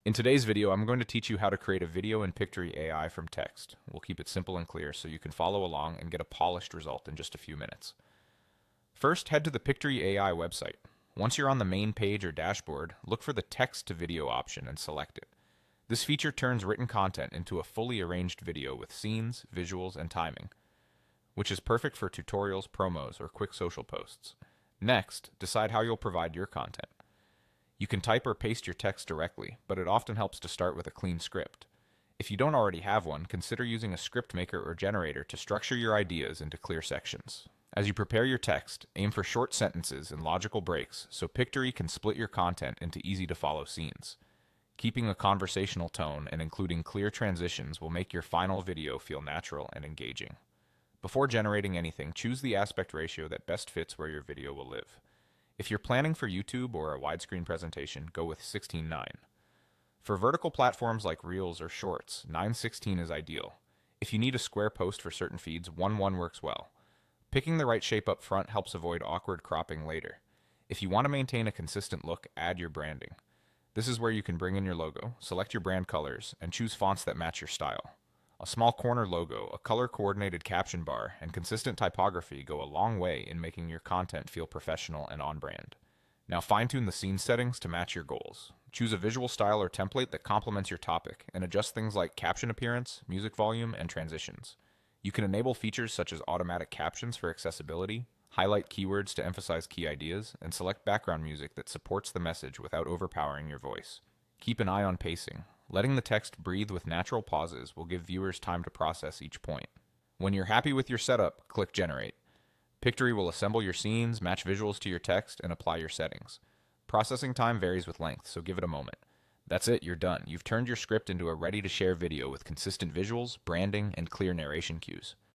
In today's video, I'm going to teach you how to create a video in Pictory AI from text. We'll keep it simple and clear so you can follow along and get a polished result in just a few minutes. First, head to the Pictory AI website. Once you're on the main page or dashboard, look for the text to video option and select it. This feature turns written content into a fully arranged video with scenes, visuals, and timing, which is perfect for tutorials, promos, or quick social posts. Next, decide how you'll provide your content. You can type or paste your text directly, but it often helps to start with a clean script. If you don't already have one, consider using a script maker or generator to structure your ideas into clear sections. As you prepare your text, aim for short sentences and logical breaks so Pictory can split your content into easy-to-follow scenes. Keeping a conversational tone and including clear transitions will make your final video feel natural and engaging. Before generating anything, choose the aspect ratio that best fits where your video will live. If you're planning for YouTube or a widescreen presentation, go with 16:9. For vertical platforms like Reels or Shorts, 9:16 is ideal. If you need a square post for certain feeds, 1:1 works well. Picking the right shape up front helps avoid awkward cropping later. If you want to maintain a consistent look, add your branding. This is where you can bring in your logo, select your brand colors, and choose fonts that match your style. A small corner logo, a color-coordinated caption bar, and consistent typography go a long way in making your content feel professional and on-brand. Now fine-tune the scene settings to match your goals. Choose a visual style or template that complements your topic, and adjust things like caption appearance, music volume, and transitions. You can enable features such as automatic captions for accessibility, highlight keywords to emphasize key ideas, and select background music that supports the message without overpowering your voice. Keep an eye on pacing. Letting the text breathe with natural pauses will give viewers time to process each point. When you're happy with your setup, click Generate. Pictory will assemble your scenes, match visuals to your text, and apply your settings. Processing time varies with length, so give it a moment. That's it, you're done. You've turned your script into a ready-to-share video with consistent visuals, branding, and clear narration cues.